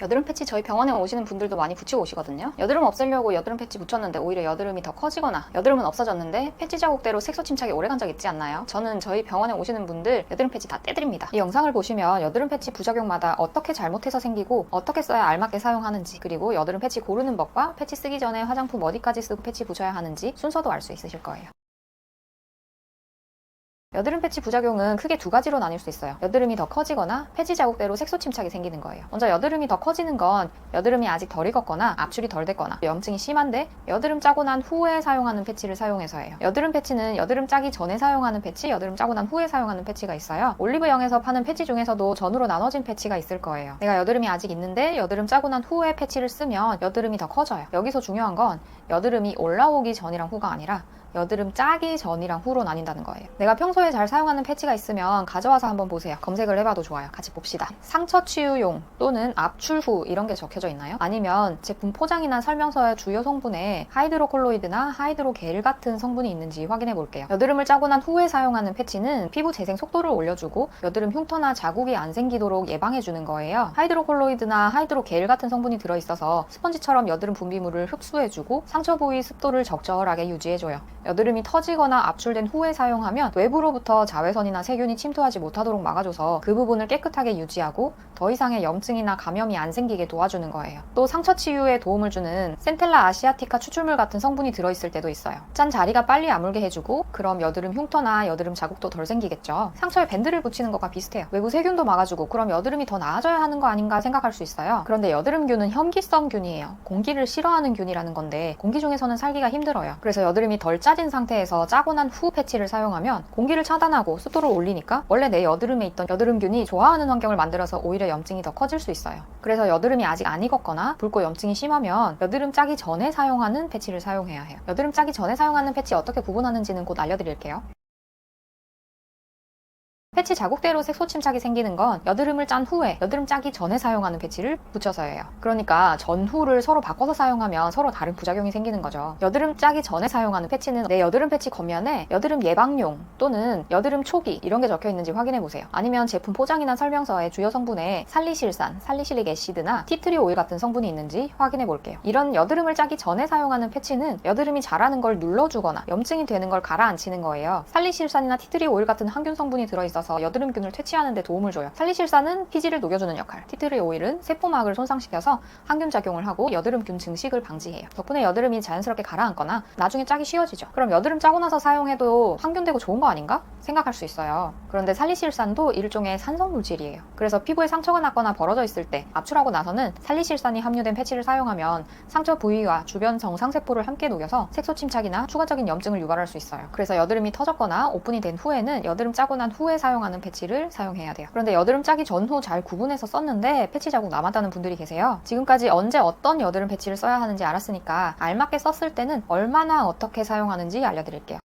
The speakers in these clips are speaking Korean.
여드름 패치 저희 병원에 오시는 분들도 많이 붙이고 오시거든요. 여드름 없애려고 여드름 패치 붙였는데 오히려 여드름이 더 커지거나 여드름은 없어졌는데 패치 자국대로 색소 침착이 오래 간 적 있지 않나요? 저는 저희 병원에 오시는 분들 여드름 패치 다 떼드립니다. 이 영상을 보시면 여드름 패치 부작용마다 어떻게 잘못해서 생기고 어떻게 써야 알맞게 사용하는지, 그리고 여드름 패치 고르는 법과 패치 쓰기 전에 화장품 어디까지 쓰고 패치 붙여야 하는지 순서도 알 수 있으실 거예요. 여드름 패치 부작용은 크게 두 가지로 나뉠 수 있어요. 여드름이 더 커지거나 패치 자국대로 색소 침착이 생기는 거예요. 먼저 여드름이 더 커지는 건 여드름이 아직 덜 익었거나 압출이 덜 됐거나 염증이 심한데 여드름 짜고 난 후에 사용하는 패치를 사용해서예요. 여드름 패치는 여드름 짜기 전에 사용하는 패치, 여드름 짜고 난 후에 사용하는 패치가 있어요. 올리브영에서 파는 패치 중에서도 전후로 나눠진 패치가 있을 거예요. 내가 여드름이 아직 있는데 여드름 짜고 난 후에 패치를 쓰면 여드름이 더 커져요. 여기서 중요한 건 여드름이 올라오기 전이랑 후가 아니라 여드름 짜기 전이랑 후로 나뉜다는 거예요. 내가 평소에 잘 사용하는 패치가 있으면 가져와서 한번 보세요. 검색을 해봐도 좋아요. 같이 봅시다. 상처 치유용 또는 압출 후 이런 게 적혀져 있나요? 아니면 제품 포장이나 설명서의 주요 성분에 하이드로콜로이드나 하이드로겔 같은 성분이 있는지 확인해 볼게요. 여드름을 짜고 난 후에 사용하는 패치는 피부 재생 속도를 올려주고 여드름 흉터나 자국이 안 생기도록 예방해 주는 거예요. 하이드로콜로이드나 하이드로겔 같은 성분이 들어있어서 스펀지처럼 여드름 분비물을 흡수해주고 상처 부위 습도를 적절하게 유지해줘요. 여드름이 터지거나 압출된 후에 사용하면 외부로부터 자외선이나 세균이 침투하지 못하도록 막아줘서 그 부분을 깨끗하게 유지하고 더 이상의 염증이나 감염이 안 생기게 도와주는 거예요. 또 상처 치유에 도움을 주는 센텔라 아시아티카 추출물 같은 성분이 들어있을 때도 있어요. 짠 자리가 빨리 아물게 해주고 그럼 여드름 흉터나 여드름 자국도 덜 생기겠죠. 상처에 밴드를 붙이는 것과 비슷해요. 외부 세균도 막아주고 그럼 여드름이 더 나아져야 하는 거 아닌가 생각할 수 있어요. 그런데 여드름균은 혐기성균이에요. 공기를 싫어하는 균이라는 건데 공기 중에서는 살기가 힘들어요. 그래서 여드름이 덜 짜진 상태에서 짜고 난 후 패치를 사용하면 공기를 차단하고 습도를 올리니까 원래 내 여드름에 있던 여드름균이 좋아하는 환경을 만들어서 오히려 염증이 더 커질 수 있어요. 그래서 여드름이 아직 안 익었거나 붉고 염증이 심하면 여드름 짜기 전에 사용하는 패치를 사용해야 해요. 여드름 짜기 전에 사용하는 패치 어떻게 구분하는지는 곧 알려드릴게요. 패치 자국대로 색소 침착이 생기는 건 여드름을 짠 후에 여드름 짜기 전에 사용하는 패치를 붙여서예요. 그러니까 전후를 서로 바꿔서 사용하면 서로 다른 부작용이 생기는 거죠. 여드름 짜기 전에 사용하는 패치는 내 여드름 패치 겉면에 여드름 예방용 또는 여드름 초기 이런 게 적혀 있는지 확인해 보세요. 아니면 제품 포장이나 설명서의 주요 성분에 살리실산, 살리실릭 애시드나 티트리 오일 같은 성분이 있는지 확인해 볼게요. 이런 여드름을 짜기 전에 사용하는 패치는 여드름이 자라는 걸 눌러주거나 염증이 되는 걸 가라앉히는 거예요. 살리실산이나 티트리 오일 같은 항균 성분이 들어있어서 여드름균을 퇴치하는 데 도움을 줘요. 살리실산은 피지를 녹여주는 역할, 티트리 오일은 세포막을 손상시켜서 항균 작용을 하고 여드름균 증식을 방지해요. 덕분에 여드름이 자연스럽게 가라앉거나 나중에 짜기 쉬워지죠. 그럼 여드름 짜고 나서 사용해도 항균되고 좋은 거 아닌가? 생각할 수 있어요. 그런데 살리실산도 일종의 산성 물질이에요. 그래서 피부에 상처가 났거나 벌어져 있을 때 압출하고 나서는 살리실산이 함유된 패치를 사용하면 상처 부위와 주변 정상세포를 함께 녹여서 색소 침착이나 추가적인 염증을 유발할 수 있어요. 그래서 여드름이 터졌거나 오픈이 된 후에는 여드름 짜고 난 후에 사용하는 패치를 사용해야 돼요. 그런데 여드름 짜기 전후 잘 구분해서 썼는데 패치 자국 남았다는 분들이 계세요. 지금까지 언제 어떤 여드름 패치를 써야 하는지 알았으니까 알맞게 썼을 때는 얼마나 어떻게 사용하는지 알려드릴게요.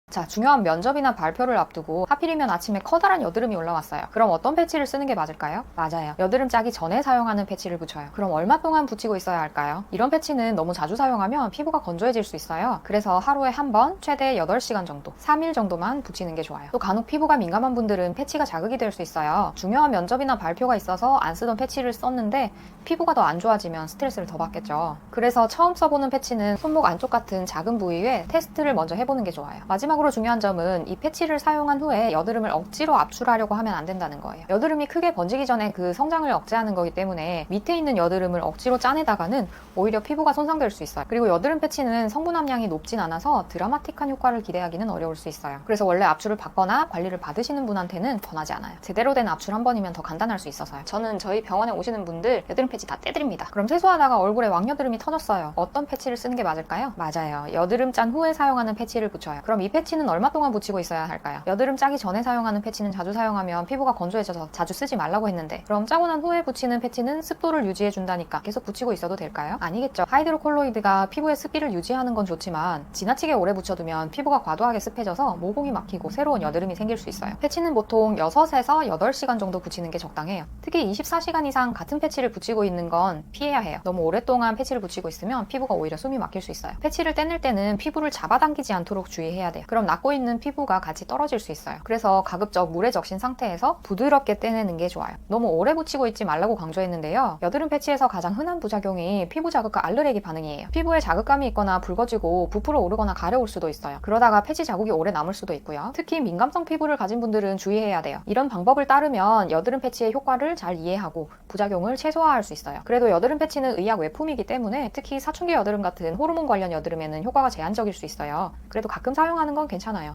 자, 중요한 면접이나 발표를 앞두고 하필이면 아침에 커다란 여드름이 올라왔어요. 그럼 어떤 패치를 쓰는 게 맞을까요? 맞아요. 여드름 짜기 전에 사용하는 패치를 붙여요. 그럼 얼마 동안 붙이고 있어야 할까요? 이런 패치는 너무 자주 사용하면 피부가 건조해질 수 있어요. 그래서 하루에 한 번, 최대 8시간 정도, 3일 정도만 붙이는 게 좋아요. 또 간혹 피부가 민감한 분들은 패치가 자극이 될 수 있어요. 중요한 면접이나 발표가 있어서 안 쓰던 패치를 썼는데 피부가 더 안 좋아지면 스트레스를 더 받겠죠. 그래서 처음 써보는 패치는 손목 안쪽 같은 작은 부위에 테스트를 먼저 해보는 게 좋아요. 마지막으로 중요한 점은 이 패치를 사용한 후에 여드름을 억지로 압출하려고 하면 안 된다는 거예요. 여드름이 크게 번지기 전에 그 성장을 억제하는 거기 때문에 밑에 있는 여드름을 억지로 짜내다가는 오히려 피부가 손상될 수 있어요. 그리고 여드름 패치는 성분 함량이 높진 않아서 드라마틱한 효과를 기대하기는 어려울 수 있어요. 그래서 원래 압출을 받거나 관리를 받으시는 분한테는 권하지 않아요. 제대로 된 압출 한 번이면 더 간단할 수 있어서요. 저는 저희 병원에 오시는 분들 여드름 패치 다 떼드립니다. 그럼 세수하다가 얼굴에 왕여드름이 터졌어요. 어떤 패치를 쓰는 게 맞을까요? 맞아요. 여드름 짠 후에 사용하는 패치를 붙여요. 그럼 이 패치는 얼마 동안 붙이고 있어야 할까요? 여드름 짜기 전에 사용하는 패치는 자주 사용하면 피부가 건조해져서 자주 쓰지 말라고 했는데 그럼 짜고 난 후에 붙이는 패치는 습도를 유지해준다니까 계속 붙이고 있어도 될까요? 아니겠죠. 하이드로콜로이드가 피부의 습기를 유지하는 건 좋지만 지나치게 오래 붙여두면 피부가 과도하게 습해져서 모공이 막히고 새로운 여드름이 생길 수 있어요. 패치는 보통 6에서 8시간 정도 붙이는 게 적당해요. 특히 24시간 이상 같은 패치를 붙이고 있는 건 피해야 해요. 너무 오랫동안 패치를 붙이고 있으면 피부가 오히려 숨이 막힐 수 있어요. 패치를 떼낼 때는 피부를 잡아당기지 않도록 주의해야 돼요. 그럼 그럼 낫고 있는 피부가 같이 떨어질 수 있어요. 그래서 가급적 물에 적신 상태에서 부드럽게 떼내는 게 좋아요. 너무 오래 붙이고 있지 말라고 강조했는데요. 여드름 패치에서 가장 흔한 부작용이 피부 자극과 알레르기 반응이에요. 피부에 자극감이 있거나 붉어지고 부풀어 오르거나 가려울 수도 있어요. 그러다가 패치 자국이 오래 남을 수도 있고요. 특히 민감성 피부를 가진 분들은 주의해야 돼요. 이런 방법을 따르면 여드름 패치의 효과를 잘 이해하고 부작용을 최소화할 수 있어요. 그래도 여드름 패치는 의약 외품이기 때문에 특히 사춘기 여드름 같은 호르몬 관련 여드름에는 효과가 제한적일 수 있어요. 그래도 가끔 사용하는 건 괜찮아요.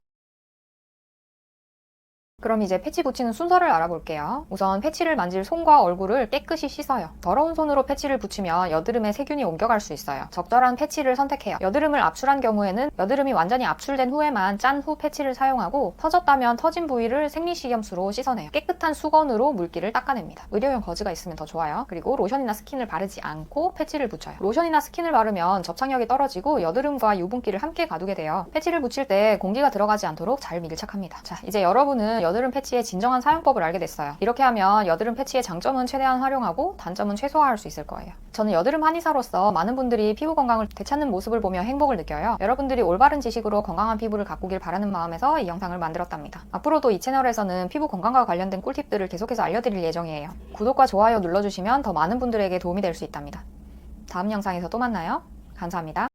그럼 이제 패치 붙이는 순서를 알아볼게요. 우선 패치를 만질 손과 얼굴을 깨끗이 씻어요. 더러운 손으로 패치를 붙이면 여드름에 세균이 옮겨갈 수 있어요. 적절한 패치를 선택해요. 여드름을 압출한 경우에는 여드름이 완전히 압출된 후에만 짠 후 패치를 사용하고 터졌다면 터진 부위를 생리식염수로 씻어내요. 깨끗한 수건으로 물기를 닦아냅니다. 의료용 거즈가 있으면 더 좋아요. 그리고 로션이나 스킨을 바르지 않고 패치를 붙여요. 로션이나 스킨을 바르면 접착력이 떨어지고 여드름과 유분기를 함께 가두게 돼요. 패치를 붙일 때 공기가 들어가지 않도록 잘 밀착합니다. 자, 이제 여러분은 여드름 패치의 진정한 사용법을 알게 됐어요. 이렇게 하면 여드름 패치의 장점은 최대한 활용하고 단점은 최소화할 수 있을 거예요. 저는 여드름 한의사로서 많은 분들이 피부 건강을 되찾는 모습을 보며 행복을 느껴요. 여러분들이 올바른 지식으로 건강한 피부를 가꾸길 바라는 마음에서 이 영상을 만들었답니다. 앞으로도 이 채널에서는 피부 건강과 관련된 꿀팁들을 계속해서 알려드릴 예정이에요. 구독과 좋아요 눌러주시면 더 많은 분들에게 도움이 될 수 있답니다. 다음 영상에서 또 만나요. 감사합니다.